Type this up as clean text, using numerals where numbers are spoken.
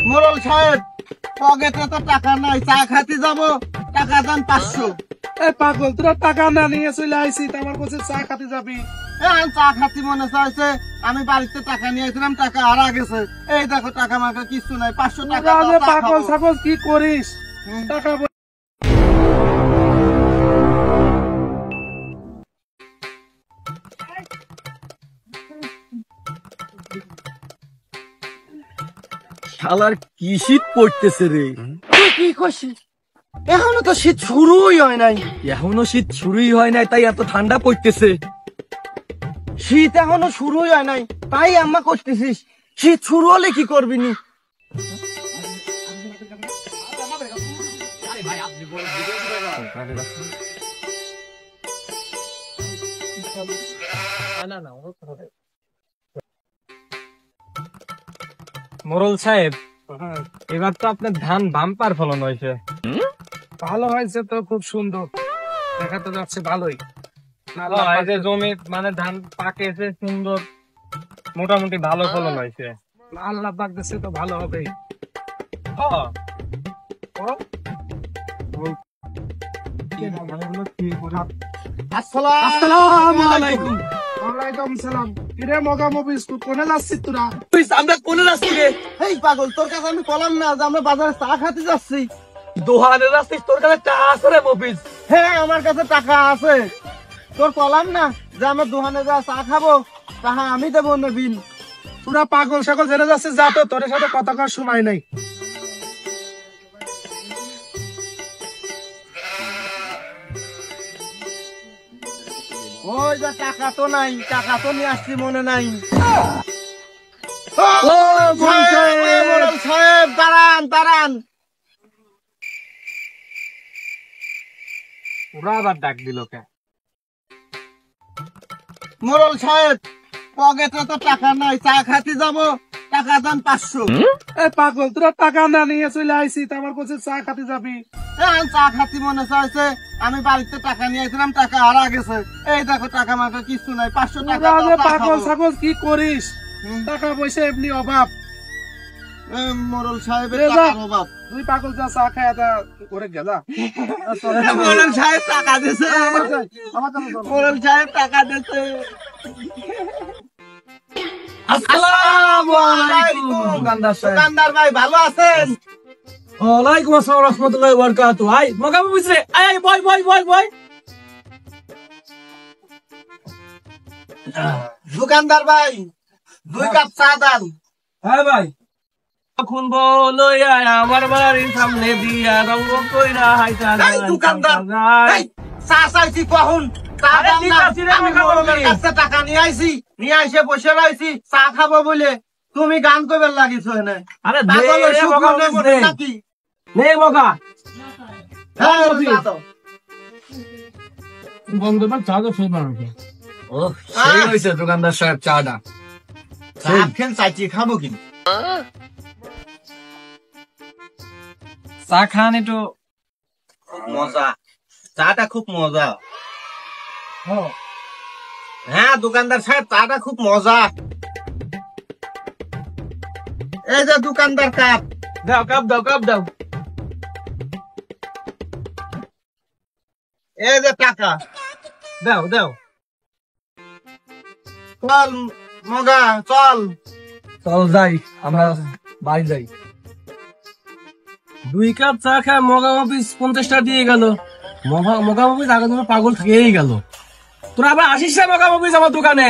মোড়ল সাহেব পকেটে তো টাকা নাই, চা খাতে যাবো, টাকা দাম 500। পাগল, তোরা টাকা না নিয়ে চলে আইসি, আমার কাছে চা খাতে যাবি? চা খাতি মনে চাইছে, আমি বাড়িতে টাকা নিয়ে আসছিলাম, টাকা হারা গেছে। এই দেখো টাকা মাকা কিছু নাই, 500 টাকা। পাগল ছাগল কি করিস? টাকা শালার কি শীত পড়তেছে রে। তুই কি করছিস? এখনো তো শীত শুরুই হয় নাই। এখনো শীত শুরুই হয় নাই, তাই এত ঠান্ডা পড়তেছে। শীত এখনো শুরুই হয় নাই, তাই আম্মা করতেছিস। শীত শুরু হলে কি করবি নি? মোড়ল সাহেব, এবার তো আপনার ধান বাম্পার ফলন হয়েছে। ভালো হয়েছে তো, খুব সুন্দর দেখা তো যাচ্ছে, ভালোই। এই যে জমি মানে ধান পাকেছে সুন্দর, মোটামুটি ভালো ফলন হয়েছে। আল্লাহ পাক দিছে তো ভালো হবেই। আসসালামু আলাইকুম। ওয়ালাইকুম সালাম। কিরে মগা মবিস, তুই কোনে যাচ্ছিস তোরা? আমরা কোনে যাচ্ছি রে? এই পাগল, তোর কাছে আমি বললাম না যে আমরা বাজারে চা খাতে যাচ্ছি? দোহানে যাচ্ছিস, তোর কাছে টাকা আছে রে মফিজ? হ্যাঁ, আমার কাছে টাকা আছে। তোর বললাম না যে আমরা দোকানে যা চা খাবো, টাকা আমি দেবো না বিল। তোরা পাগল সকল জেনে যাচ্ছিস, যা তো, তোর সাথে কথা কর সময় নাই। ওই যে টাকা তো নাই, টাকা তো নিয়ে আসছি মনে নাই। মোড়ল সাহেব দাঁড়ান দাঁড়ান। ওরা আবার ডাক দিল কে? মোড়ল সাহেব পকেটে তো টাকা নাই, চা খাতে যাবো, টাকা দাম 500। পাগল, তোরা টাকা না নিয়ে চলে আইসি, আমার কাছে চা খাতে যাবি? চা খাতি মনে চাইছে, আমি বাড়িতে টাকা নিয়ে আসছিলাম, টাকা হারা গেছে। এই দেখো টাকা মাকা কিছু নাই, 500 টাকা। পাগল ছাগল কি করিস? টাকা পয়সা এমনি অভাব। মোড়ল সাহেবের টাকার অভাব। তুই পাগল যা চা খায় করে গেলা। মোড়ল সাহেব টাকা দিছে, মোড়ল সাহেব টাকা দিছে। আসসালামু আলাইকুম দোকানদার ভাই, ভালো আছেন? ওয়ালাইকুম আসসালাম রাহমাতুল্লাহি ওয়া বারাকাতুহু। আই মগা মফিজ রে, আই বয় বয় বয় বয়। দোকানদার ভাই 2 কাপ চা দেন। হ্যাঁ ভাই। এখন বলো আমার বাড়ির সামনে দিয়া রঙ্গ কইরা হাইটা এই দোকানদার, এই চা চাইছি কখন? চা আরে দাও ঠিক না। আছে রে, আমি মগা মোড়লের মফিজ। কাছে টাকা নিয়ে আইছি, নিয়ে আইসে বসে রইছি চা খাবো বলে। তুমি গান কইবার লাগিস এনে। আরে দে পাগলের রে সুখ মগা মনে মফিজ মনে দে। নাকি? নে মগা। হ্যাঁ, মফিজ। চা দাও। বন্ধু বা চা তো সেই বানাবে। ও সেই হইছে দোকানদার সাহেব চাটা। চা খেন চাইছি, খাবো কি? চা খান একটু মজা, চাটা খুব মজা। হ্যাঁ দোকানদার সাহেব, চাটা খুব মজা। এই যে দোকানদার কাপ দাও, কাপ দাও, কাপ দাও। এই যে টাকা দাও দাও। চল মগা, চল। চল যাই, আমরা বাড়ি যাই। 2 কাপ চা খায় মগা মফিজ 50 টাকা দিয়ে গেল। মগা মফিজ আগে তুমি পাগল থেকেই গেল। তোরা আবার আসিস না মগা মফিজ আমার দোকানে।